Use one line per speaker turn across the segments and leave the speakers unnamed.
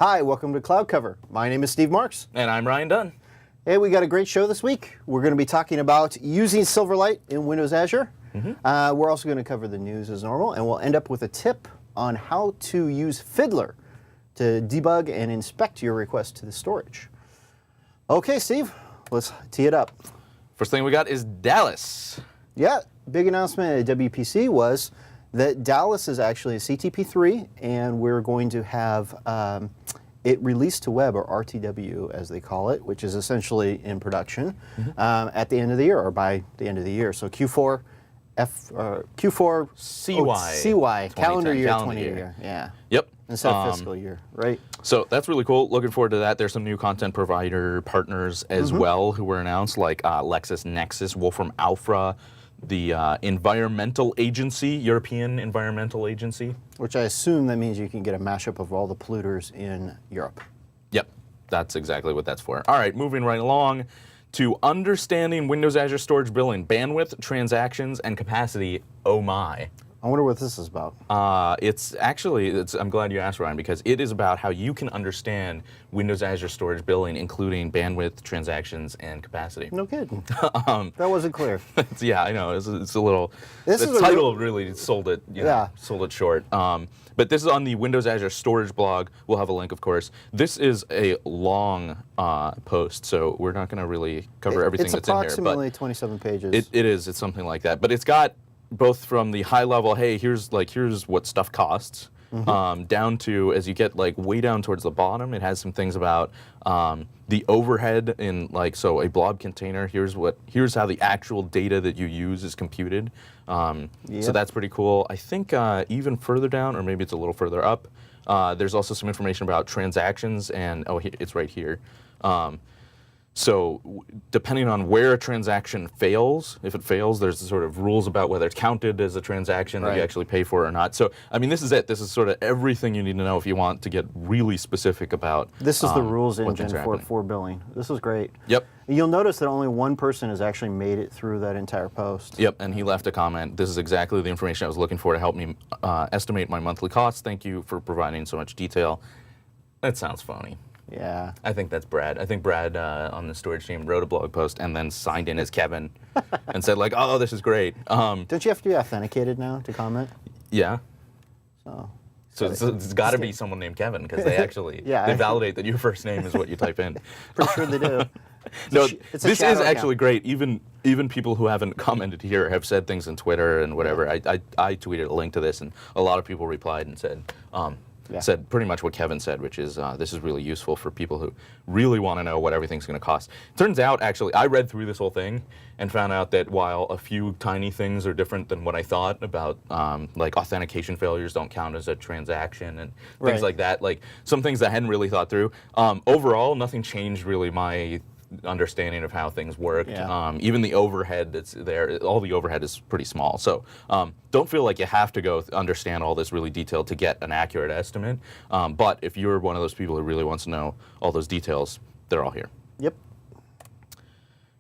Hi, welcome to Cloud Cover. My name is Steve Marks.
And I'm Ryan Dunn.
Hey, we got a great show this week. We're going to be talking about using Silverlight in Windows Azure. We're also going to cover the news as normal, and we'll end up with a tip on how to use Fiddler to debug and inspect your request to the storage. Okay, Steve, let's tee it up.
First thing we got is Dallas.
Yeah, big announcement at WPC was that Dallas is actually a CTP3, and we're going to have it released to web, or RTW as they call it, which is essentially in production at the end of the year, or by the end of the year. So Q4 CY calendar year 20 year. Yeah.
Yep.
Instead of fiscal year, right?
So that's really cool. Looking forward to that. There's some new content provider partners as well who were announced, like LexisNexis, Wolfram Alpha, the Environmental Agency, European Environmental Agency.
Which I assume that means you can get a mashup of all the polluters in Europe.
Yep, that's exactly what that's for. All right, moving right along to understanding Windows Azure Storage Billing, bandwidth, transactions, and capacity. Oh my.
I wonder what this is about.
I'm glad you asked, Ryan, because it is about how you can understand Windows Azure Storage Billing, including bandwidth, transactions, and capacity.
No kidding. That wasn't clear.
Yeah, I know. It's a little.
This
the title really sold it. Sold it short. But this is on the Windows Azure Storage blog. We'll have a link, of course. This is a long post, so we're not going to really cover everything that's in here.
It's approximately 27 pages.
It is. It's something like that. But it's got both from the high level, hey, here's what stuff costs, down to, as you get way down towards the bottom, it has some things about the overhead in so a blob container. Here's how the actual data that you use is computed. So that's pretty cool. I think even further down, or maybe it's a little further up, there's also some information about transactions, and it's right here. So depending on where a transaction fails, if it fails, there's sort of rules about whether it's counted as a transaction that you actually pay for or not. So, I mean, this is it. This is sort of everything you need to know if you want to get really specific about
This is the rules engine for billing. This is great.
Yep.
You'll notice that only one person has actually made it through that entire post.
Yep, and he left a comment. This is exactly the information I was looking for to help me estimate my monthly costs. Thank you for providing so much detail. That sounds phony.
Yeah.
I think that's Brad. I think Brad on the storage team wrote a blog post and then signed in as Kevin and said oh, this is great.
Don't you have to be authenticated now to comment?
Yeah.
So
it's got to be someone named Kevin, because they actually they validate that your first name is what you type in.
Pretty sure they do.
No, this is actually great. Even people who haven't commented here have said things on Twitter and whatever. I tweeted a link to this, and a lot of people replied and said pretty much what Kevin said, which is this is really useful for people who really want to know what everything's going to cost. Turns out, actually, I read through this whole thing and found out that while a few tiny things are different than what I thought about, like authentication failures don't count as a transaction and things like that, some things I hadn't really thought through, overall, nothing changed really my understanding of how things worked. Even the overhead that's there, all the overhead is pretty small. So don't feel like you have to go understand all this really detailed to get an accurate estimate. But if you're one of those people who really wants to know all those details, they're all here.
Yep.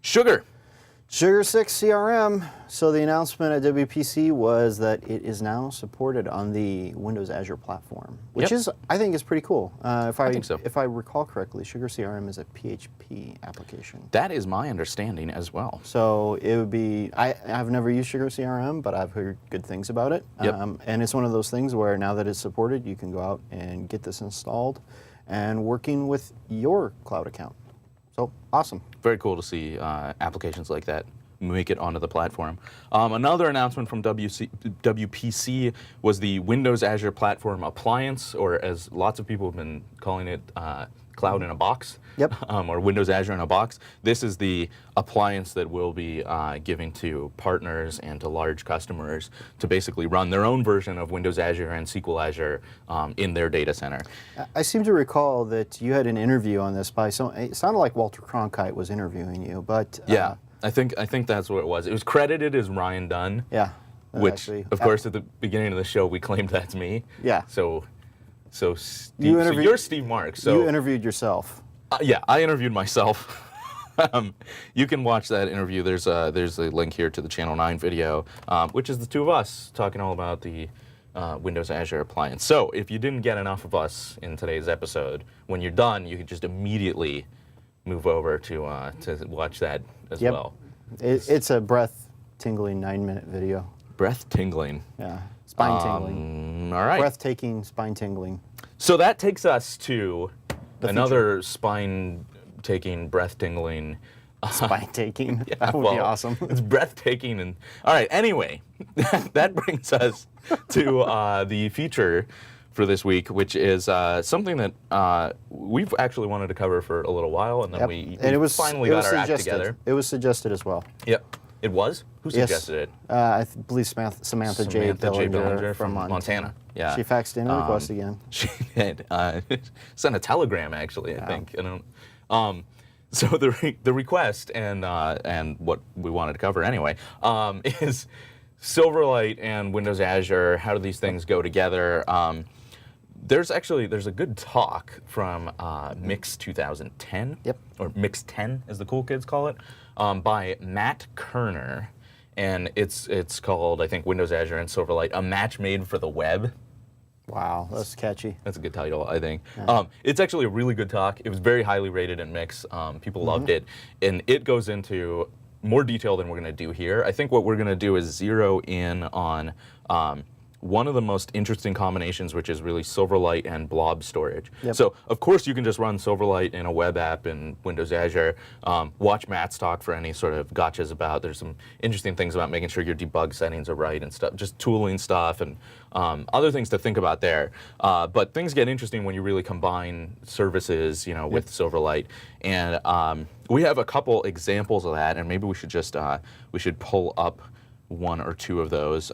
Sugar
6 CRM. So the announcement at WPC was that it is now supported on the Windows Azure platform, which I think is pretty cool. I think so. If I recall correctly, Sugar CRM is a PHP application.
That is my understanding as well.
So it would be, I've never used Sugar CRM, but I've heard good things about it. And it's one of those things where now that it's supported, you can go out and get this installed and working with your cloud account. So awesome.
Very cool to see applications like that make it onto the platform. Another announcement from WPC was the Windows Azure Platform Appliance, or as lots of people have been calling it, Cloud in a Box, or Windows Azure in a Box. This is the appliance that we'll be giving to partners and to large customers to basically run their own version of Windows Azure and SQL Azure in their data center.
I seem to recall that you had an interview on this by it sounded like Walter Cronkite was interviewing you, but
yeah, I think that's what it was. It was credited as Ryan Dunn.
Yeah.
Which, actually, of course, at the beginning of the show, we claimed that's me.
Yeah.
So you're Steve Marks. So
you interviewed yourself.
Yeah, I interviewed myself. You can watch that interview. There's a link here to the Channel 9 video, which is the two of us talking all about the Windows Azure appliance. So if you didn't get enough of us in today's episode, when you're done, you can just immediately move over to watch that as well.
It's a breath-tingling 9-minute video.
Breath-tingling.
Yeah, spine-tingling.
All right.
Breathtaking, spine-tingling.
So that takes us to another spine-taking, breath-tingling.
Spine-taking. Yeah, that would be awesome.
It's breathtaking. And all right. Anyway, that brings us to the feature for this week, which is something that we've actually wanted to cover for a little while, and then we finally got our act together.
It was suggested as well.
Yep. It was? Who suggested it?
I believe Samantha J. Bellinger
from Montana. Yeah.
She faxed in a request again.
She did. Sent a telegram, actually, I think. So the request and what we wanted to cover anyway is Silverlight and Windows Azure. How do these things go together? There's a good talk from Mix 2010, or Mix 10 as the cool kids call it, by Matt Kerner, and it's called, I think, Windows Azure and Silverlight: A Match Made for the Web.
Wow, that's catchy.
That's a good title, I think. Yeah. It's actually a really good talk. It was very highly rated in Mix. People loved it, and it goes into more detail than we're going to do here. I think what we're going to do is zero in on one of the most interesting combinations, which is really Silverlight and Blob storage. Yep. So, of course, you can just run Silverlight in a web app in Windows Azure. Watch Matt's talk for any sort of gotchas about. There's some interesting things about making sure your debug settings are right and stuff, just tooling stuff and other things to think about there. But things get interesting when you really combine services, with Silverlight. And we have a couple examples of that, and maybe we should just we should pull up one or two of those.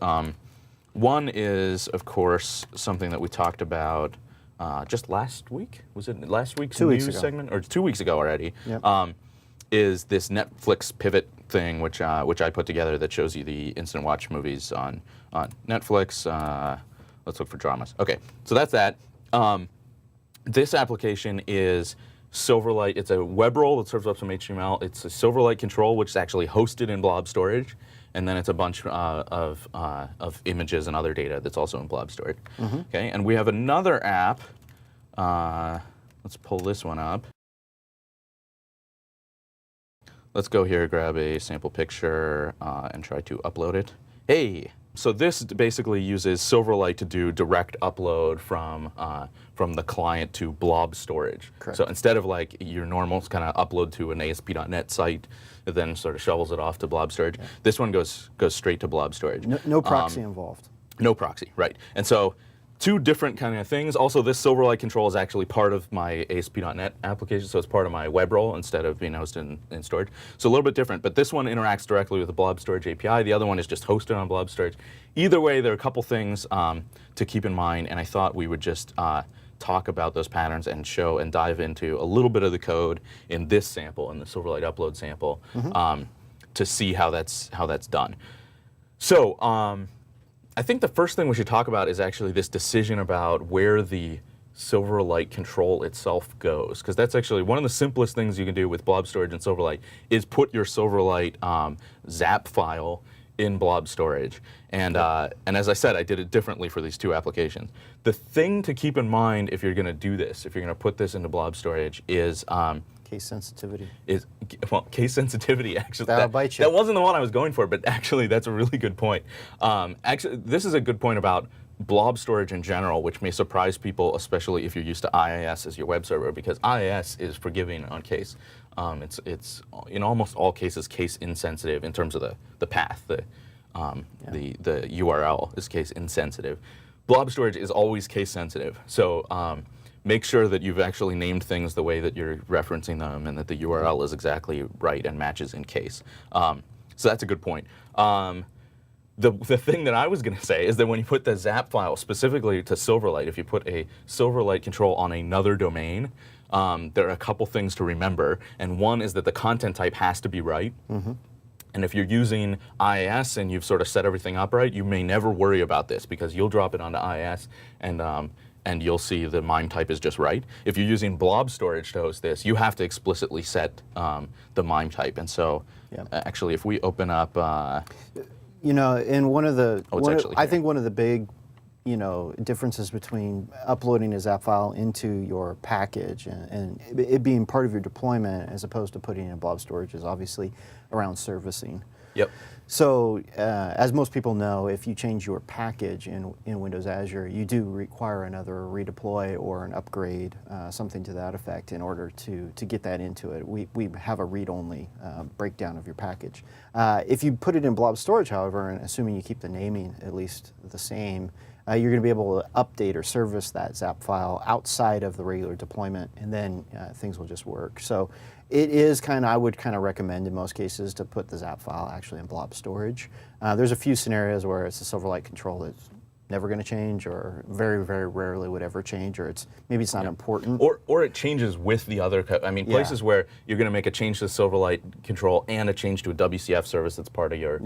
One is, of course, something that we talked about just last week. Was it last week's news segment? Or 2 weeks ago already. Yep. Is this Netflix pivot thing, which I put together that shows you the instant watch movies on Netflix. Let's look for dramas. Okay, so that's that. This application is Silverlight. It's a web role that serves up some HTML. It's a Silverlight control, which is actually hosted in Blob storage. And then it's a bunch of images and other data that's also in Blob storage. Okay, and we have another app. Let's pull this one up. Let's go here, grab a sample picture, and try to upload it. Hey! So this basically uses Silverlight to do direct upload from the client to Blob storage. Correct. So instead of like your normal kind of upload to an ASP.NET site, it then sort of shovels it off to Blob storage. Yeah. This one goes straight to Blob storage.
No proxy involved.
No proxy, right? And so two different kind of things. Also, this Silverlight control is actually part of my ASP.NET application, so it's part of my web role instead of being hosted in storage. So a little bit different, but this one interacts directly with the Blob storage API. The other one is just hosted on Blob storage. Either way, there are a couple things to keep in mind, and I thought we would just talk about those patterns and show and dive into a little bit of the code in this sample, in the Silverlight upload sample, to see how that's done. So I think the first thing we should talk about is actually this decision about where the Silverlight control itself goes, because that's actually one of the simplest things you can do with Blob storage and Silverlight is put your Silverlight zap file in Blob storage. And as I said, I did it differently for these two applications. The thing to keep in mind if you're going to do this, if you're going to put this into Blob storage, is
case sensitivity.
Case sensitivity, actually.
That'll bite you.
That wasn't the one I was going for, but actually that's a really good point. Actually, this is a good point about Blob storage in general, which may surprise people, especially if you're used to IIS as your web server, because IIS is forgiving on case. It's in almost all cases case insensitive in terms of the path. The URL is case insensitive. Blob storage is always case sensitive. So make sure that you've actually named things the way that you're referencing them and that the URL is exactly right and matches in case. So that's a good point. The thing that I was going to say is that when you put the zap file specifically to Silverlight, if you put a Silverlight control on another domain, there are a couple things to remember. And one is that the content type has to be right. And if you're using IIS and you've sort of set everything up right, you may never worry about this because you'll drop it onto IIS and you'll see the MIME type is just right. If you're using Blob storage to host this, you have to explicitly set the MIME type. And so actually, if we open up... in
one of the, I think one of the big differences between uploading a zap file into your package and it being part of your deployment as opposed to putting it in blob storage is obviously around servicing.
Yep.
So as most people know, if you change your package in Windows Azure, you do require another redeploy or an upgrade, something to that effect, in order to get that into it. We have a read-only breakdown of your package. If you put it in blob storage, however, and assuming you keep the naming at least the same, you're going to be able to update or service that zap file outside of the regular deployment, and then things will just work. So it is I would recommend in most cases to put the zap file actually in blob storage. There's a few scenarios where it's a Silverlight control that's never going to change, or very, very rarely would ever change, or maybe it's not important.
Or it changes with the other, places where you're going to make a change to the Silverlight control and a change to a WCF service that's part of your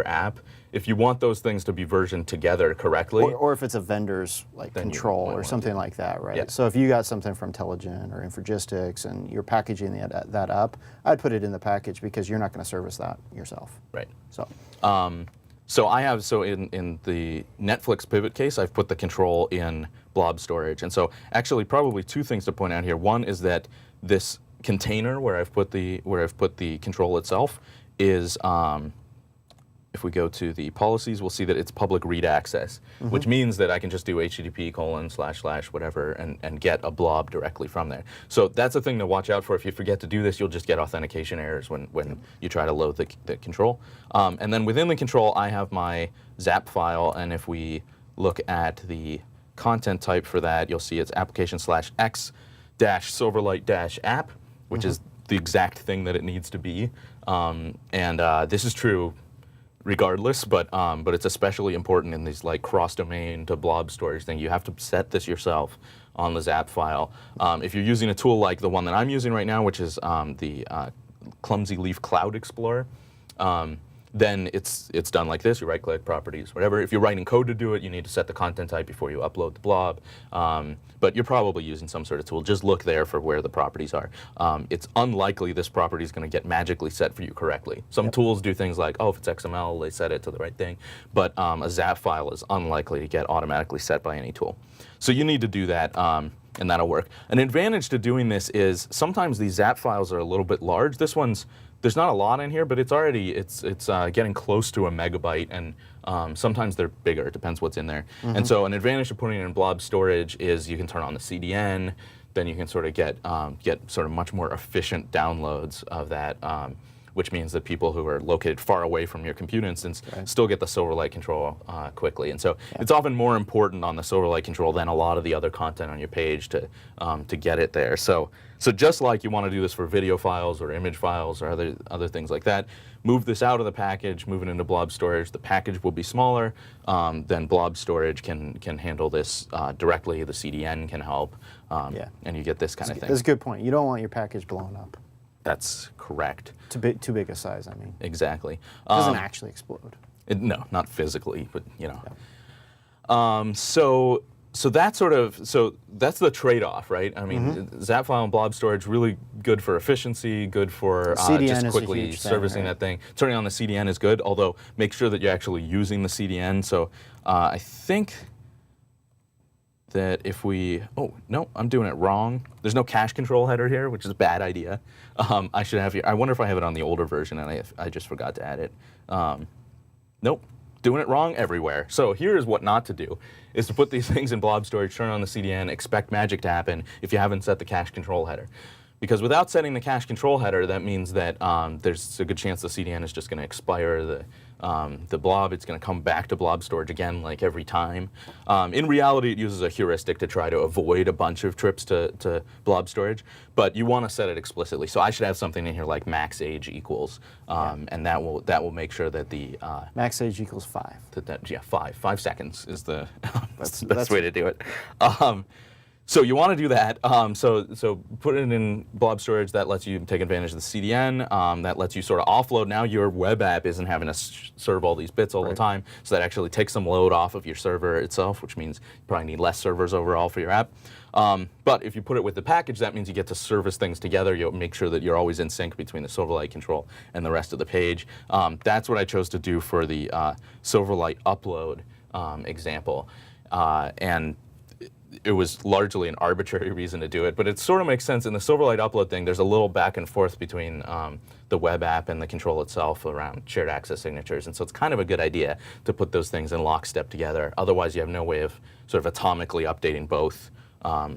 app. If you want those things to be versioned together correctly.
Or if it's a vendor's control or something like that, right?
Yeah.
So if you got something from Telligent or Infragistics and you're packaging that up, I'd put it in the package because you're not going to service that yourself.
Right.
So.
In the Netflix pivot case, I've put the control in blob storage. And so actually probably two things to point out here. One is that this container where I've put the control itself is, if we go to the policies, we'll see that it's public read access, which means that I can just do http:// whatever and get a blob directly from there. So that's a thing to watch out for. If you forget to do this, you'll just get authentication errors when you try to load the control. And then within the control, I have my zap file, and if we look at the content type for that, you'll see it's application/x-silverlight-app, which is the exact thing that it needs to be. This is true regardless, but it's especially important in these cross-domain to blob storage thing. You have to set this yourself on the zap file. If you're using a tool like the one that I'm using right now, which is the Clumsy Leaf Cloud Explorer, then it's done like this. You right-click, properties, whatever. If you're writing code to do it, you need to set the content type before you upload the blob. But you're probably using some sort of tool. Just look there for where the properties are. It's unlikely this property is going to get magically set for you correctly. Some tools do things like, if it's XML, they set it to the right thing. But a zap file is unlikely to get automatically set by any tool. So you need to do that. And that'll work. An advantage to doing this is sometimes these zap files are a little bit large. This one's, there's not a lot in here, but it's getting close to a megabyte, and sometimes they're bigger. It depends what's in there. And so an advantage of putting it in blob storage is you can turn on the CDN, then you can sort of get sort of much more efficient downloads of that, which means that people who are located far away from your compute instance still get the Silverlight control quickly. And so it's often more important on the Silverlight control than a lot of the other content on your page to get it there. So just like you want to do this for video files or image files or other things like that, move this out of the package, move it into blob storage. The package will be smaller. Then blob storage can handle this directly. The CDN can help, and you get this kind of thing.
That's a good point. You don't want your package blown up.
That's correct.
Too big a size, I mean.
Exactly.
It doesn't actually explode.
No, not physically, but So that's that's the trade-off, right? I mean, zap file and blob storage really good for efficiency, good for just quickly servicing that thing. Turning on the CDN is good, although make sure that you're actually using the CDN. So I think that if we, no, I'm doing it wrong. There's no cache control header here, which is a bad idea. I should have here. I wonder if I have it on the older version and I just forgot to add it. Nope. Doing it wrong everywhere. So here's what not to do, is to put these things in blob storage, turn on the CDN, expect magic to happen if you haven't set the cache control header. Because without setting the cache control header, that means that there's a good chance the CDN is just going to expire the blob. It's going to come back to blob storage again, like every time. In reality, it uses a heuristic to try to avoid a bunch of trips to blob storage, but you want to set it explicitly. So I should have something in here like max age equals, and that will make sure that the
max age equals 5.
5 seconds is the best way to do it. So you want to do that. So put it in blob storage. That lets you take advantage of the CDN. That lets you sort of offload. Now your web app isn't having to serve all these bits all the time. So that actually takes some load off of your server itself, which means you probably need less servers overall for your app. But if you put it with the package, that means you get to service things together. You'll make sure that you're always in sync between the Silverlight control and the rest of the page. That's what I chose to do for the Silverlight upload example. and it was largely an arbitrary reason to do it, but it sort of makes sense. In the Silverlight upload thing, there's a little back and forth between the web app and the control itself around shared access signatures, and so it's kind of a good idea to put those things in lockstep together. Otherwise, you have no way of sort of atomically updating both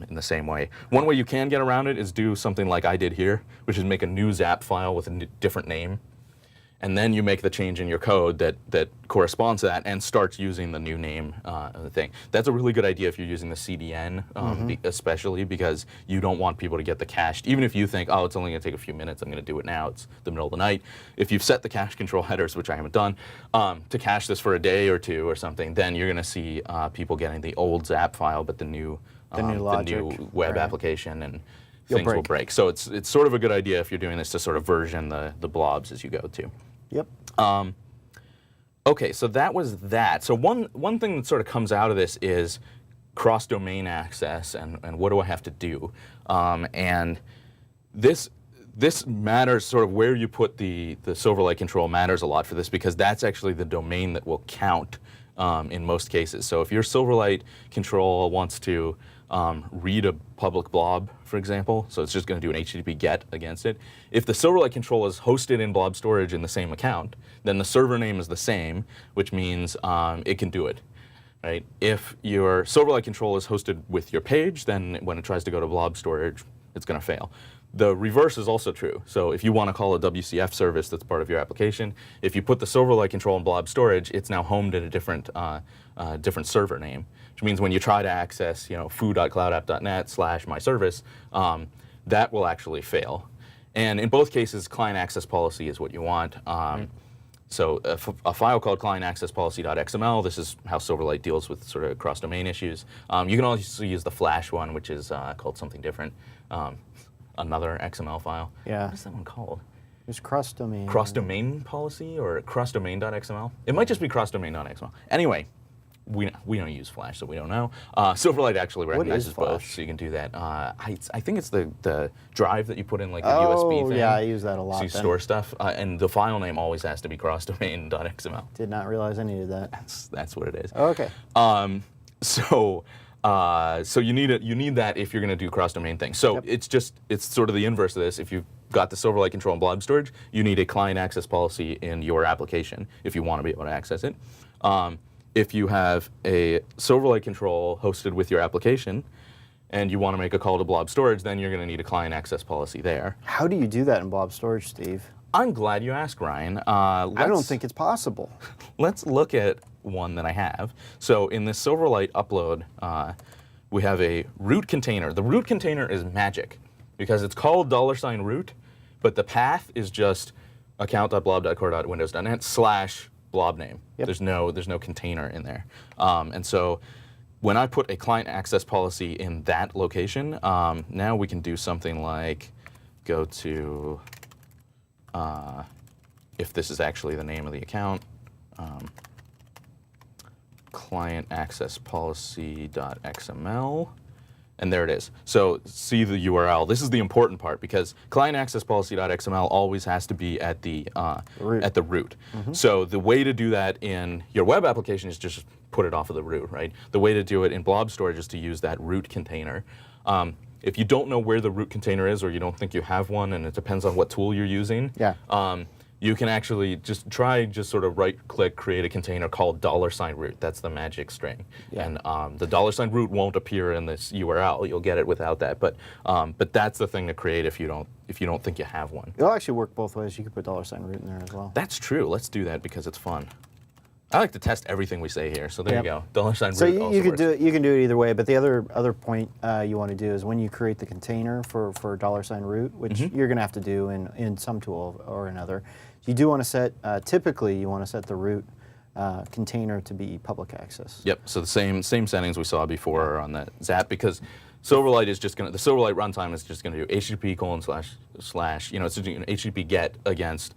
in the same way. One way you can get around it is do something like I did here, which is make a new Zap file with a different name. And then you make the change in your code that corresponds to that and starts using the new name of the thing. That's a really good idea if you're using the CDN, especially because you don't want people to get the cached. Even if you think, oh, it's only going to take a few minutes, I'm going to do it now, it's the middle of the night. If you've set the cache control headers, which I haven't done, to cache this for a day or two or something, then you're going to see people getting the old Zap file, but the new web application, and things will break. So it's sort of a good idea if you're doing this to sort of version the blobs as you go too.
Yep.
Okay, so that was that. So one thing that sort of comes out of this is cross-domain access and what do I have to do? And this matters, sort of where you put the Silverlight control matters a lot for this, because that's actually the domain that will count in most cases. So if your Silverlight control wants to read a public blob, for example, so it's just going to do an HTTP GET against it. If the Silverlight control is hosted in blob storage in the same account, then the server name is the same, which means it can do it. Right? If your Silverlight control is hosted with your page, then when it tries to go to blob storage, it's going to fail. The reverse is also true. So if you want to call a WCF service that's part of your application, if you put the Silverlight control in blob storage, it's now homed at a different server name, which means when you try to access, foo.cloudapp.net/myservice, that will actually fail. And in both cases, client access policy is what you want. So a file called client-access-policy.xml, this is how Silverlight deals with sort of cross-domain issues. You can also use the Flash one, which is called something different. Another XML file.
Yeah.
What is that one called?
It's cross-domain.
Cross-domain policy or cross-domain.xml? It might just be cross-domain.xml. Anyway, we don't use Flash, so we don't know. Silverlight actually recognizes both, so you can do that. I think it's the drive that you put in, like the USB thing.
Oh, yeah, I use that a lot.
So you store stuff, and the file name always has to be cross-domain.xml.
Did not realize I needed that.
That's what it is.
Okay.
So you need that if you're going to do cross-domain things. So it's sort of the inverse of this. If you've got the Silverlight control and blob storage, you need a client access policy in your application if you want to be able to access it. If you have a Silverlight control hosted with your application and you want to make a call to blob storage, then you're going to need a client access policy there.
How do you do that in blob storage, Steve?
I'm glad you asked, Ryan.
I don't think it's possible.
Let's look at one that I have. So in this Silverlight upload, we have a root container. The root container is magic because it's called $root, but the path is just account.blob.core.windows.net/blob name.
Yep.
There's no container in there. And so when I put a client access policy in that location, now we can do something like go to, if this is actually the name of the account, client access policy.xml, and there it is. So see the URL. This is the important part because client access policy.xml always has to be at the root. So the way to do that in your web application is just put it off of the root, right? The way to do it in blob storage is to use that root container. If you don't know where the root container is, or you don't think you have one, and it depends on what tool you're using, you can actually just sort of right-click, create a container called $root. That's the magic string. And the $root won't appear in this URL. You'll get it without that. But that's the thing to create if you don't think you have one.
It'll actually work both ways. You could put $root in there as well.
That's true. Let's do that because it's fun. I like to test everything we say here, so there you go. $root
so
also
you can
works.
do it either way, but the other point you want to do is when you create the container for $root, which you're going to have to do in some tool or another, you do want to set, typically you want to set the root container to be public access.
Yep, so the same settings we saw before on that Zap, because Silverlight is just going to, the Silverlight runtime is just going to do HTTP:// it's doing an HTTP GET against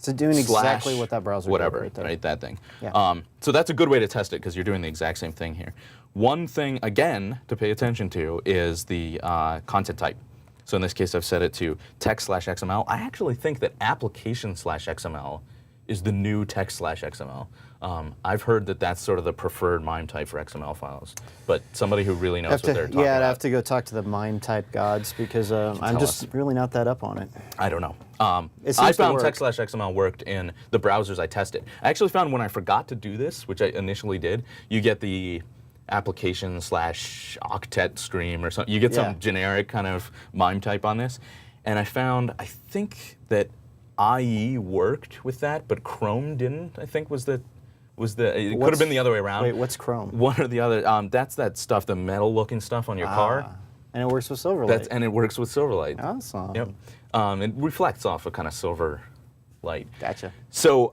So doing exactly what that browser
whatever,
did right there.
right, that thing.
Yeah.
So that's a good way to test it because you're doing the exact same thing here. One thing, again, to pay attention to is the content type. So in this case, I've set it to text/XML. I actually think that application/XML is the new text/XML. I've heard that that's sort of the preferred MIME type for XML files, but somebody who really knows what they're talking about.
I'd have to go talk to the MIME type gods because I'm just really not that up on it.
I don't know. I found text/XML worked in the browsers I tested. I actually found when I forgot to do this, which I initially did, you get the application/octet stream or something. You get some generic kind of MIME type on this. And I found, I think that IE worked with that, but Chrome didn't, I think it could have been the other way around.
Wait, what's Chrome?
One or the other. That's that stuff, the metal looking stuff on your car.
And it works with Silverlight.
And it works with Silverlight.
Awesome.
Yep. It reflects off a kind of silver light.
Gotcha.
So,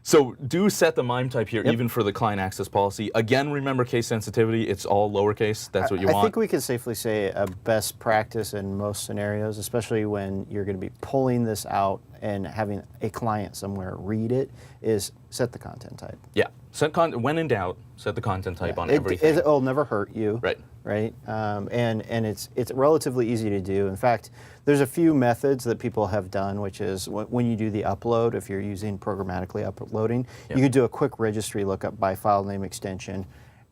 so do set the MIME type here, even for the client access policy. Again, remember case sensitivity. It's all lowercase. That's what you want.
I think we can safely say a best practice in most scenarios, especially when you're going to be pulling this out and having a client somewhere read it, is set the content type.
Yeah. When in doubt, set the content type on everything.
It'll never hurt you.
Right.
Right. And it's relatively easy to do. In fact, there's a few methods that people have done, which is when you do the upload, if you're using programmatically uploading, you could do a quick registry lookup by file name extension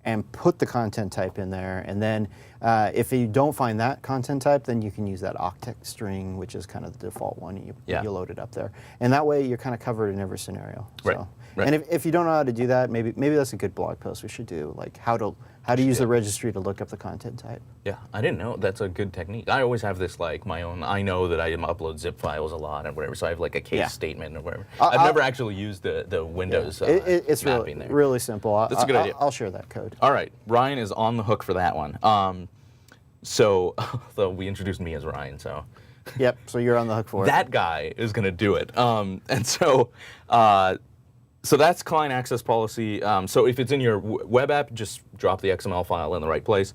and put the content type in there. And then if you don't find that content type, then you can use that octet string, which is kind of the default one. You load it up there. And that way you're kind of covered in every scenario.
Right.
So.
Right.
And if you don't know how to do that, maybe that's a good blog post we should do, like how to use the registry to look up the content type.
Yeah, I didn't know. That's a good technique. I always have this like my own. I know that I upload zip files a lot and whatever, so I have like a case statement or whatever. I've never actually used the Windows
it's
mapping there.
really simple.
That's a good idea.
I'll share that code.
All right, Ryan is on the hook for that one. So we introduced me as Ryan, so.
Yep. So you're on the hook for it.
That guy is going to do it. And so. So that's client access policy. So if it's in your web app, just drop the XML file in the right place.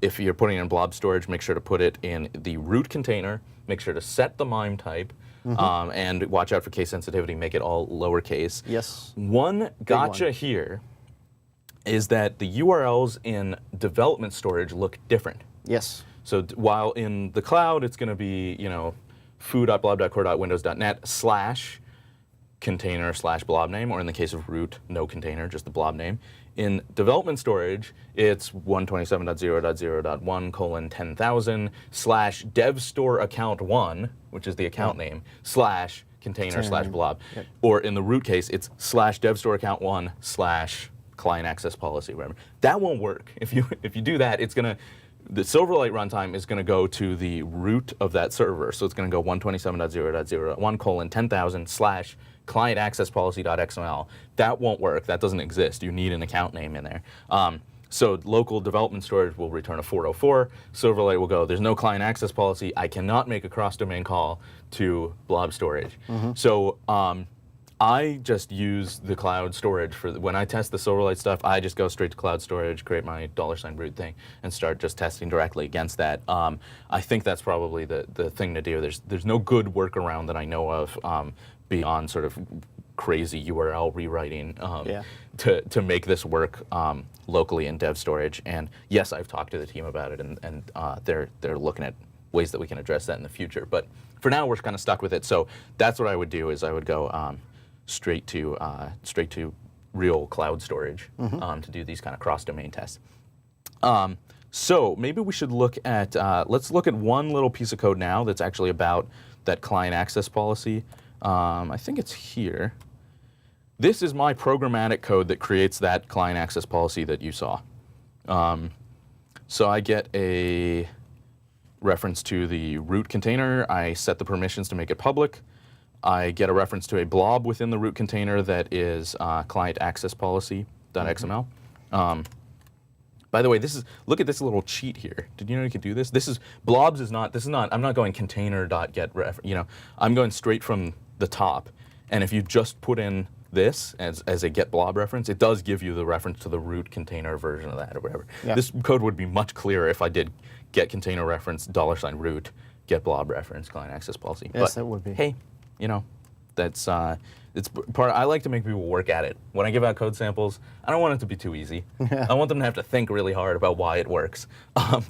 If you're putting it in blob storage, make sure to put it in the root container. Make sure to set the MIME type. And watch out for case sensitivity. Make it all lowercase.
Yes.
One gotcha here is that the URLs in development storage look different.
Yes.
So while in the cloud, it's going to be, foo.blob.core.windows.net /container/blob name, or in the case of root, no container, just the blob name. In development storage, it's 127.0.0.1:10,000/devstore account1, which is the account name, /container/blob. Yep. Or in the root case, it's /devstoreaccount1/client access policy, whatever. That won't work. If you do that, it's going to, the Silverlight runtime is going to go to the root of that server. So it's going to go 127.0.0.1:10,000/client access policy.xml. That won't work. That doesn't exist. You need an account name in there. So local development storage will return a 404. Silverlight will go, there's no client access policy. I cannot make a cross-domain call to blob storage. So I just use the cloud storage for when I test the Silverlight stuff. I just go straight to cloud storage, create my $root thing, and start just testing directly against that. I think that's probably the thing to do. There's no good workaround that I know of beyond sort of crazy URL rewriting to make this work locally in dev storage. And yes, I've talked to the team about it, and they're looking at ways that we can address that in the future. But for now, we're kind of stuck with it. So that's what I would do. Is I would go straight to real cloud storage to do these kind of cross-domain tests. So maybe we should look at let's look at one little piece of code now that's actually about that client access policy. I think it's here. This is my programmatic code that creates that client access policy that you saw. So I get a reference to the root container. I set the permissions to make it public. I get a reference to a blob within the root container that is client access policy.xml. By the way, look at this little cheat here. Did you know you could do this? Blobs is not, I'm not going container.get, I'm going straight from the top. And if you just put in this as a get blob reference, it does give you the reference to the root container version of that or whatever. Yep. This code would be much clearer if I did get container reference $root, get blob reference, client access policy.
Yes, that would be.
Hey, that's it's part. I like to make people work at it. When I give out code samples, I don't want it to be too easy. I want them to have to think really hard about why it works.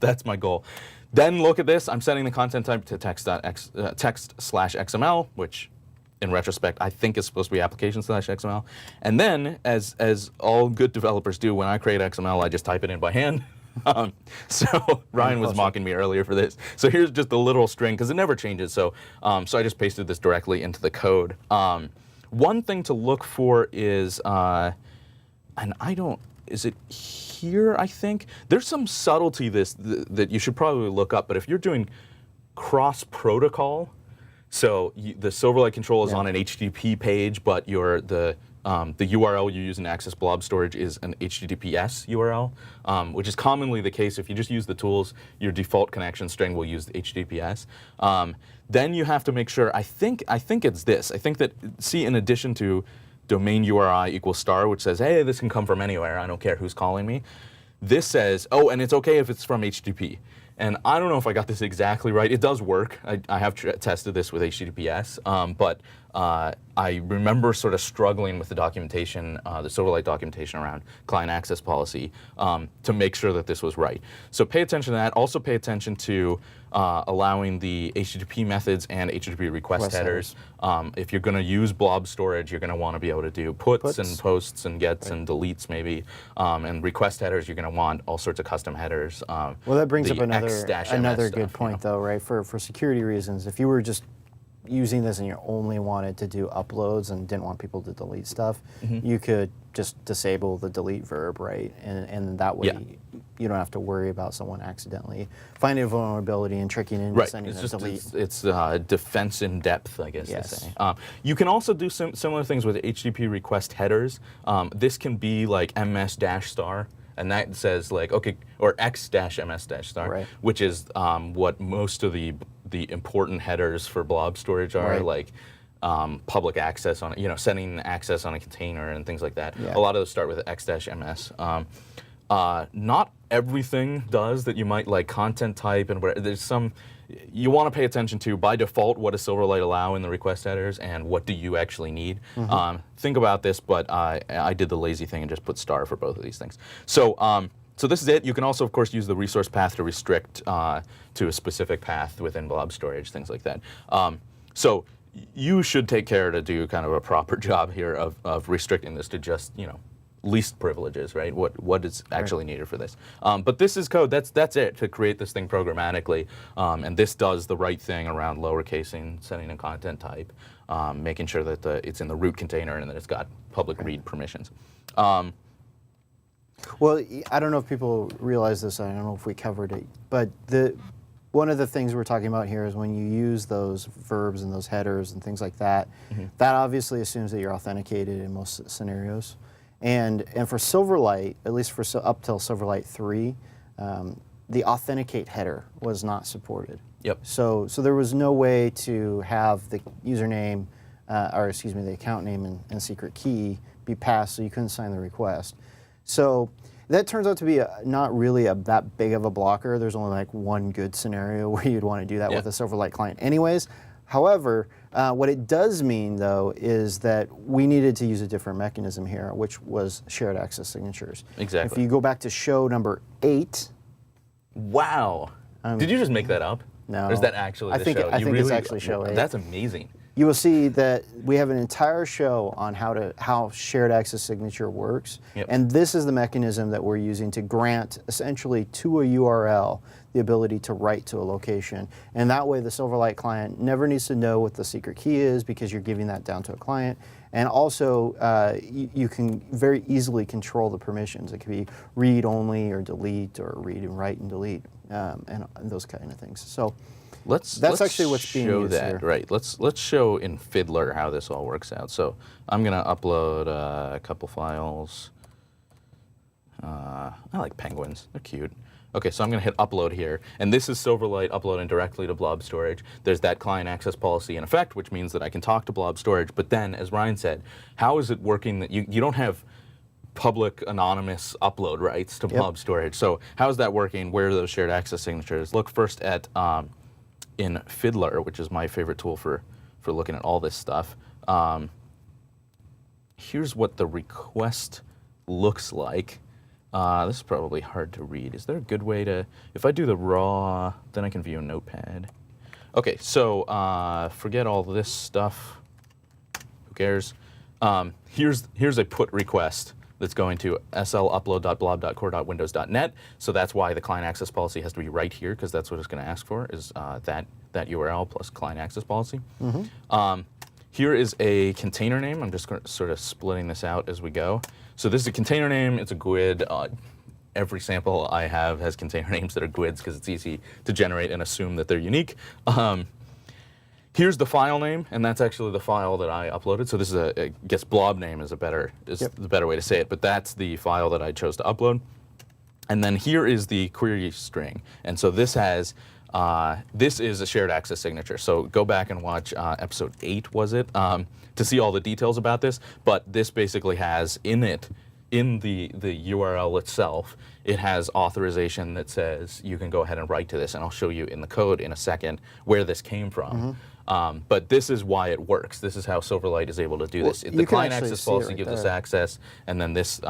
That's my goal. Then look at this. I'm setting the content type to text/XML, which in retrospect, I think is supposed to be application/XML. And then, as all good developers do, when I create XML, I just type it in by hand. So Ryan was mocking me earlier for this. So here's just a literal string, because it never changes. So so I just pasted this directly into the code. One thing to look for is, and is it here, I think? There's some subtlety that you should probably look up, but if you're doing cross-protocol, so the Silverlight control is on an HTTP page, but the URL you use in access blob storage is an HTTPS URL, which is commonly the case. If you just use the tools, your default connection string will use the HTTPS. Then you have to make sure, I think it's this. I think that, see, in addition to domain URI =*, which says, hey, this can come from anywhere, I don't care who's calling me. This says, oh, and it's okay if it's from HTTP. And I don't know if I got this exactly right. It does work. I have tested this with HTTPS, but I remember sort of struggling with the documentation, the Silverlight documentation around client access policy, to make sure that this was right. So pay attention to that. Also pay attention to allowing the HTTP methods and HTTP request headers. If you're going to use blob storage, you're going to want to be able to do puts and posts and gets and deletes maybe. And request headers, you're going to want all sorts of custom headers.
Well, that brings up another good point, though, right? For security reasons, if you were just using this and you only wanted to do uploads and didn't want people to delete stuff, you could just disable the delete verb, right? And that way you don't have to worry about someone accidentally finding a vulnerability and tricking in and sending a delete.
It's defense in depth, I guess to say. You can also do similar things with HTTP request headers. This can be like ms-*, and that says like, okay, or x-ms-*, which is what most of the important headers for blob storage are, like public access on it, sending access on a container and things like that. A lot of those start with x-ms. Not everything does that. You might like content type and whatever. There's some you want to pay attention to, by default, what does Silverlight allow in the request headers and what do you actually need. Think about this, but I did the lazy thing and just put star for both of these things. So so this is it. You can also, of course, use the resource path to restrict to a specific path within blob storage, things like that. So you should take care to do kind of a proper job here of restricting this to just, least privileges, right? What is actually needed for this. But this is code. That's it to create this thing programmatically. And this does the right thing around lowercasing, setting a content type, making sure that it's in the root container and that it's got public read permissions.
Well, I don't know if people realize this. I don't know if we covered it, but one of the things we're talking about here is when you use those verbs and those headers and things like that, that obviously assumes that you're authenticated in most scenarios. And for Silverlight, at least for up till Silverlight 3, the authenticate header was not supported. So there was no way to have the username, or excuse me, the account name and secret key be passed, so you couldn't sign the request. So that turns out to be not really that big of a blocker. There's only like one good scenario where you'd want to do that with a Silverlight client anyways. However, what it does mean, though, is that we needed to use a different mechanism here, which was shared access signatures.
Exactly.
If you go back to show number 8.
Wow. Did you just make that up?
No.
Or is that actually the show?
I think it's actually show 8.
That's amazing.
You will see that we have an entire show on how shared access signature works. And this is the mechanism that we're using to grant, essentially, to a URL the ability to write to a location. And that way the Silverlight client never needs to know what the secret key is, because you're giving that down to a client. And also, you can very easily control the permissions. It could be read only or delete, or read and write and delete, and those kind of things. So that's actually what's being used here.
Right. Let's show in Fiddler how this all works out. So I'm going to upload a couple files. I like penguins. They're cute. Okay, so I'm going to hit upload here, and this is Silverlight uploading directly to blob storage. There's that client access policy in effect, which means that I can talk to blob storage. But then, as Ryan said, how is it working that you don't have public anonymous upload rights to blob storage? So how is that working? Where are those shared access signatures? Look first at in Fiddler, which is my favorite tool for looking at all this stuff. Here's what the request looks like. This is probably hard to read. Is there a good way to, if I do the raw, then I can view a notepad. Okay, so forget all this stuff. Who cares? Here's a put request that's going to slupload.blob.core.windows.net. So that's why the client access policy has to be right here, because that's what it's going to ask for, is that URL plus client access policy. Here is a container name. I'm just sort of splitting this out as we go. So this is a container name. It's a GUID. Every sample I have has container names that are GUIDs because it's easy to generate and assume that they're unique. Here's the file name, and that's actually the file that I uploaded. So this is I guess Blob name is the better way to say it, but that's the file that I chose to upload. And then here is the query string, and so this has this is a shared access signature. So go back and watch episode 8, was it, to see all the details about this. But this basically has in it, in the URL itself, it has authorization that says you can go ahead and write to this, and I'll show you in the code in a second where this came from. But this is why it works. This is how Silverlight is able to do this. The client access policy gives us access, and then this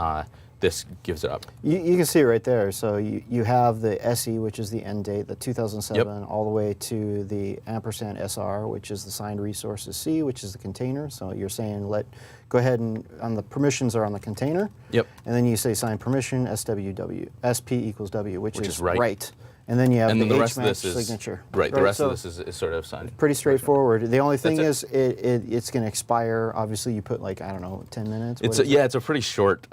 this gives it up.
You can see it right there. So you have the SE, which is the end date, the 2007, all the way to the ampersand SR, which is the signed resources C, which is the container. So you're saying go ahead and on the permissions are on the container. And then you say sign permission SWW, SP equals W, which is right. And then you have the
rest of this
signature.
Right, the rest of this is sort of signed.
Pretty straightforward. The only thing is it's going to expire. Obviously, you put like, I don't know, 10 minutes?
It's a pretty short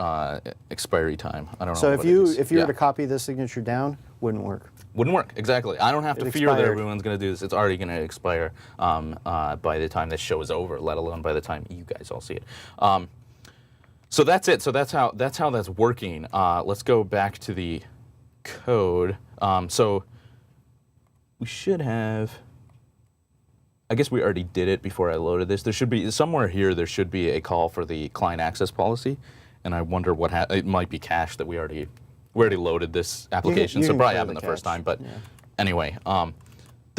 expiry time. I don't know.
So if you were to copy this signature down, wouldn't work.
Wouldn't work, exactly. I don't have to fear that everyone's going to do this. It's already going to expire by the time this show is over, let alone by the time you guys all see it. So that's it. So that's how that's working. Let's go back to the code. So we should have, I guess we already did it before I loaded this. There should be, somewhere here, there should be a call for the client access policy. And I wonder what, it might be cached that we already loaded this application. So probably happened the first time, but anyway.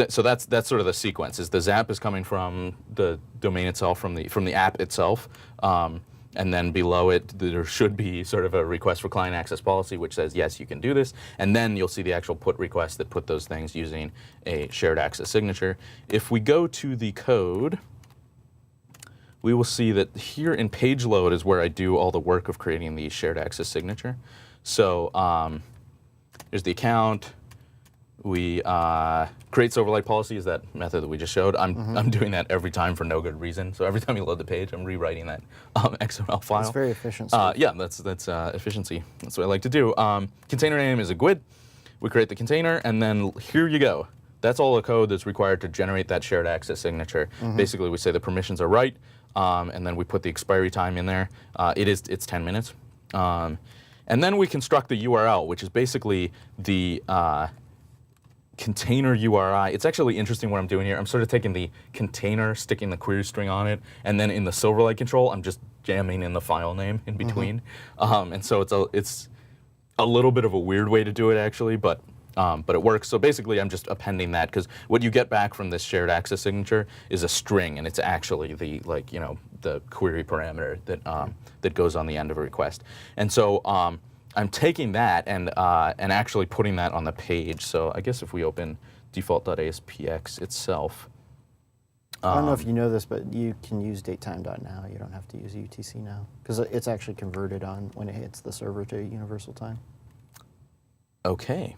So that's sort of the sequence, is the zap is coming from the domain itself, from the app itself. And then below it, there should be sort of a request for client access policy, which says, yes, you can do this. And then you'll see the actual put request that put those things using a shared access signature. If we go to the code, we will see that here in page load is where I do all the work of creating the shared access signature. So here's the account. We create Silverlight policy is that method that we just showed. I'm doing that every time for no good reason. So every time you load the page, I'm rewriting that XML file.
It's very efficient.
Yeah, that's efficiency. That's what I like to do. Container name is a GUID. We create the container, and then here you go. That's all the code that's required to generate that shared access signature. Basically, we say the permissions are right, and then we put the expiry time in there. It's 10 minutes. And then we construct the URL, which is basically the container URI. It's actually interesting what I'm doing here. I'm sort of taking the container, sticking the query string on it, and then in the Silverlight control, I'm just jamming in the file name in between. And so it's a little bit of a weird way to do it, actually, but it works. So basically, I'm just appending that, because what you get back from this shared access signature is a string, and it's actually the the query parameter that goes on the end of a request. And so I'm taking that and actually putting that on the page. So I guess if we open default.aspx itself.
I don't know if you know this, but you can use datetime.now. You don't have to use UTC now, because it's actually converted on when it hits the server to universal time.
Okay.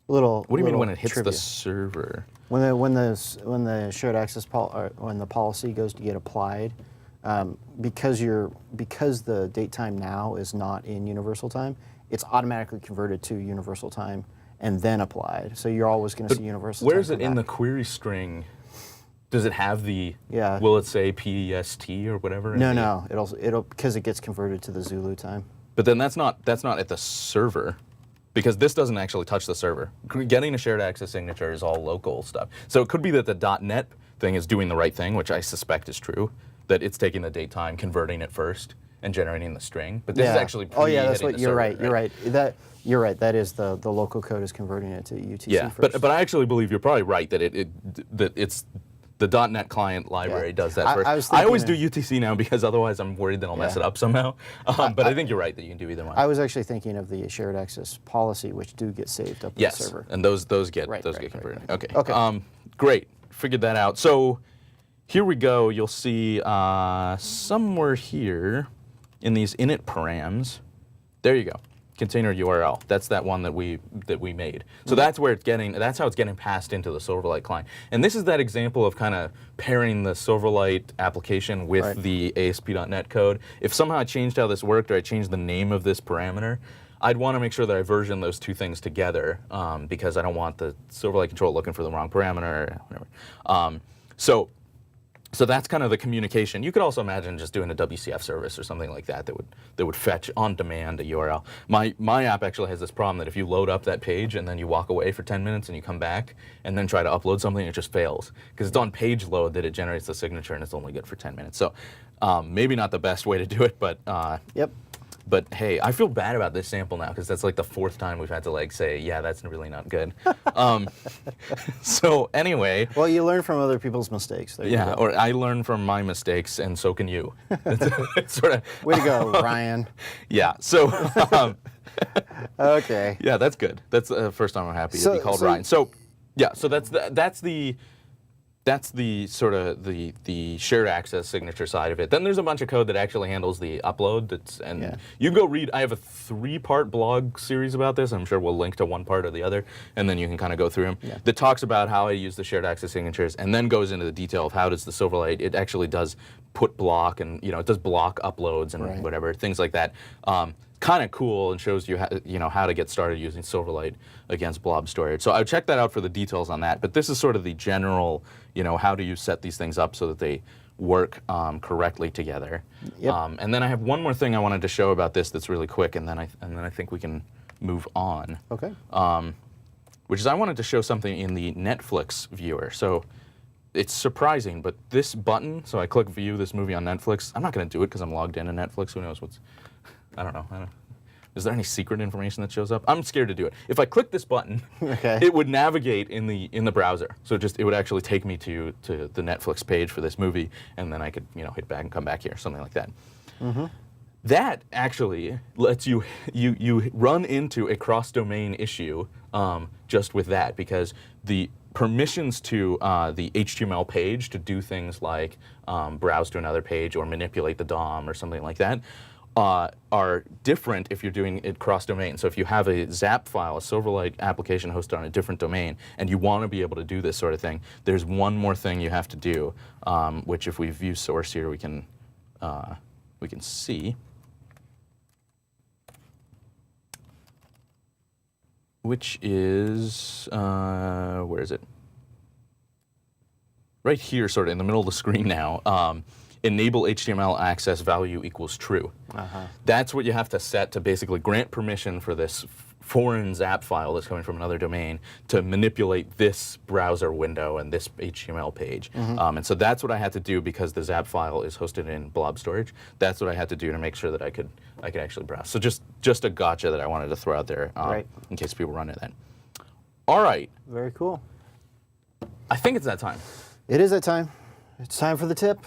What do
you mean when it hits the server?
When the shared access when the policy goes to get applied, because the date time now is not in universal time, it's automatically converted to universal time and then applied. So you're always going to see universal time.
Where is it in the query string? Does it have the?
Yeah.
Will it say PEST or whatever?
No. It'll because it gets converted to the Zulu time.
But then that's not at the server, because this doesn't actually touch the server. Getting a shared access signature is all local stuff. So it could be that the .NET thing is doing the right thing, which I suspect is true, that it's taking the date time, converting it first, and generating the string. But this is actually
that's what you're right. You're right. You're right. That is the local code is converting it to UTC first.
But I actually believe you're probably right that it's the .NET client library does that first. I always do UTC now, because otherwise I'm worried that I'll mess it up somehow. But I think you're right that you can do either one.
I was actually thinking of the shared access policy, which do get saved up in the server.
And those get converted.
Right.
Okay. Great. Figured that out. So here we go. You'll see somewhere here in these init params. There you go. Container URL. That's that one that we made. So that's where it's getting. That's how it's getting passed into the Silverlight client. And this is that example of kind of pairing the Silverlight application with the ASP.NET code. If somehow I changed how this worked, or I changed the name of this parameter, I'd want to make sure that I version those two things together, because I don't want the Silverlight control looking for the wrong parameter, or whatever. So that's kind of the communication. You could also imagine just doing a WCF service or something like that that would fetch on demand a URL. My app actually has this problem that if you load up that page and then you walk away for 10 minutes and you come back and then try to upload something, it just fails. Because it's on page load that it generates the signature and it's only good for 10 minutes. So maybe not the best way to do it, but
yep.
But hey, I feel bad about this sample now because that's like the 4th time we've had to like say, yeah, that's really not good. So anyway.
Well, you learn from other people's mistakes. There you go.
Or I learn from my mistakes, and so can you. It's sort of.
Way to go, Ryan.
Yeah. So.
Okay.
Yeah, that's good. That's the first time I'm happy to be called Ryan. So, yeah. So that's the sort of the shared access signature side of it. Then there's a bunch of code that actually handles the upload. You can go read. I have a 3-part blog series about this. I'm sure we'll link to one part or the other, and then you can kind of go through them. Yeah. That talks about how I use the shared access signatures, and then goes into the detail of how does the Silverlight. It actually does put block, and it does block uploads and whatever things like that. Kind of cool, and shows you how to get started using Silverlight against blob storage. So I would check that out for the details on that. But this is sort of the general, how do you set these things up so that they work correctly together. Yep. And then I have one more thing I wanted to show about this that's really quick, and then I think we can move on.
Okay.
Which is I wanted to show something in the Netflix viewer. So it's surprising, but this button. So I click view this movie on Netflix. I'm not going to do it because I'm logged into Netflix. Who knows what's. I don't know. Is there any secret information that shows up? I'm scared to do it. If I click this button, it would navigate in the browser. So it would actually take me to the Netflix page for this movie, and then I could hit back and come back here, something like that. Mm-hmm. That actually lets you run into a cross-domain issue just with that, because the permissions to the HTML page to do things like browse to another page or manipulate the DOM or something like that are different if you're doing it cross-domain. So if you have a ZAP file, a Silverlight application hosted on a different domain, and you want to be able to do this sort of thing, there's one more thing you have to do, which if we view source here, we can see. Which is, where is it? Right here, sort of in the middle of the screen now. Enable HTML access value equals true. That's what you have to set to basically grant permission for this foreign ZAP file that's coming from another domain to manipulate this browser window and this HTML page. And so that's what I had to do because the ZAP file is hosted in Blob storage. That's what I had to do to make sure that I could actually browse. So just a gotcha that I wanted to throw out there in case people run into that. All right.
Very cool.
I think it's that time.
It is that time. It's time for the tip.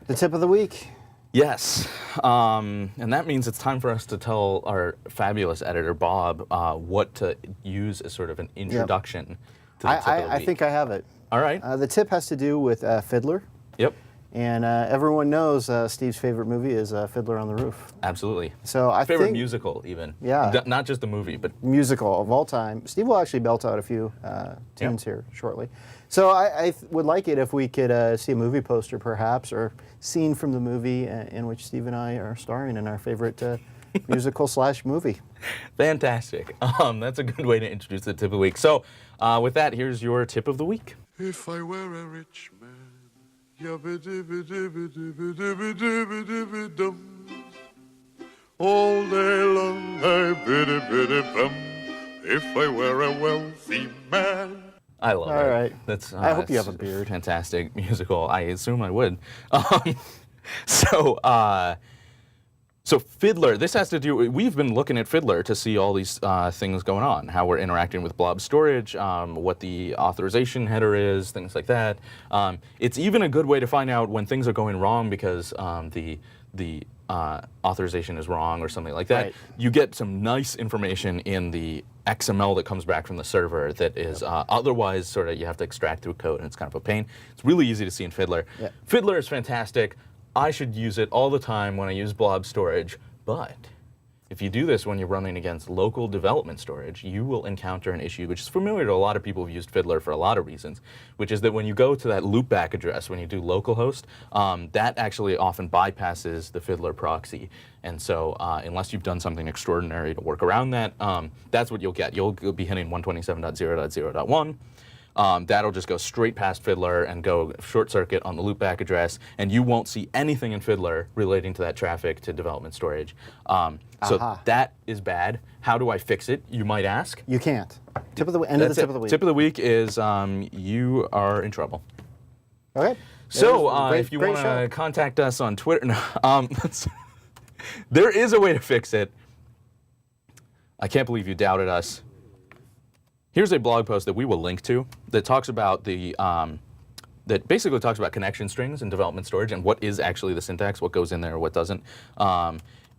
The tip of the week.
Yes, and that means it's time for us to tell our fabulous editor, Bob, what to use as sort of an introduction to the tip of the week.
I think I have it.
All right.
The tip has to do with Fiddler.
Yep.
And everyone knows Steve's favorite movie is Fiddler on the Roof.
Absolutely.
So I
favorite
think,
musical, even.
Yeah.
Not just the movie, but
musical of all time. Steve will actually belt out a few tunes here shortly. So I would like it if we could see a movie poster, perhaps, or scene from the movie in which Steve and I are starring in our favorite musical/movie.
Fantastic. That's a good way to introduce the tip of the week. So with that, here's your tip of the week.
If I were a rich man, all day long I biddy-biddy-bum. If I were a wealthy man.
I love it.
All right.
That's.
I hope you have a beard.
Fantastic musical. I assume I would. So Fiddler. This has to do. We've been looking at Fiddler to see all these things going on, how we're interacting with Blob storage, what the authorization header is, things like that. It's even a good way to find out when things are going wrong because the authorization is wrong or something like that.
Right.
You get some nice information in the XML that comes back from the server that is otherwise sort of you have to extract through code, and it's kind of a pain. It's really easy to see in Fiddler.
Yep.
Fiddler is fantastic. I should use it all the time when I use blob storage, but if you do this when you're running against local development storage, you will encounter an issue which is familiar to a lot of people who've used Fiddler for a lot of reasons, which is that when you go to that loopback address, when you do localhost, that actually often bypasses the Fiddler proxy. And so unless you've done something extraordinary to work around that, that's what you'll get. You'll be hitting 127.0.0.1. That'll just go straight past Fiddler and go short circuit on the loopback address, and you won't see anything in Fiddler relating to that traffic to development storage. So that is bad. How do I fix it, you might ask?
You can't. Tip of the end of the tip of the week.
Tip of the week is you are in trouble.
Okay.
So if you want to contact us on Twitter, there is a way to fix it. I can't believe you doubted us. Here's a blog post that we will link to that talks about the that basically talks about connection strings and development storage and what is actually the syntax, what goes in there, what doesn't.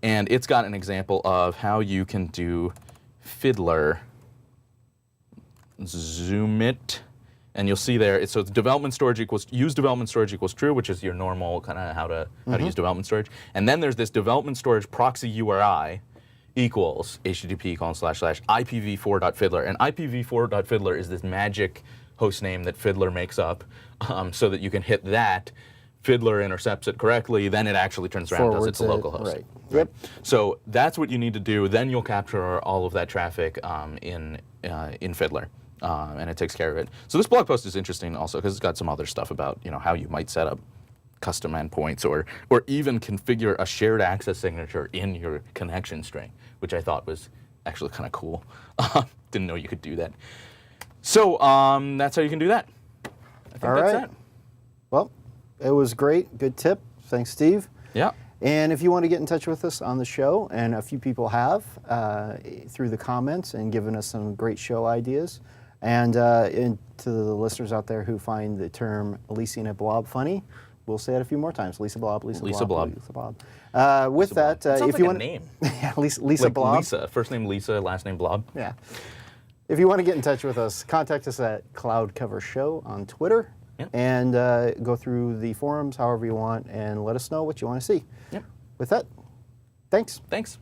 And it's got an example of how you can do Fiddler. Zoom it, and you'll see there. So it's development storage equals use development storage equals true, which is your normal kind of how to use development storage. And then there's this development storage proxy URI equals http://ipv4.fiddler. And ipv4.fiddler is this magic host name that Fiddler makes up so that you can hit that. Fiddler intercepts it correctly, then it actually turns around and does its local host.
Right. Yep.
So that's what you need to do. Then you'll capture all of that traffic in Fiddler, and it takes care of it. So this blog post is interesting also because it's got some other stuff about how you might set up custom endpoints or even configure a shared access signature in your connection string, which I thought was actually kind of cool. Didn't know you could do that. So that's how you can do that. I think that's it.
Well, it was great. Good tip. Thanks, Steve.
Yeah.
And if you want to get in touch with us on the show, and a few people have through the comments and given us some great show ideas, and to the listeners out there who find the term Lisa and a Blob funny, we'll say it a few more times. Lisa Blob, Lisa Blob, Lisa Blob. With that, if you want,
a name.
Yeah, Lisa
like
Blob.
Lisa, first name Lisa, last name Blob.
Yeah. If you want to get in touch with us, contact us at Cloud Cover Show on Twitter.
Yep.
And go through the forums however you want and let us know what you want to see.
Yep.
With that, thanks.
Thanks.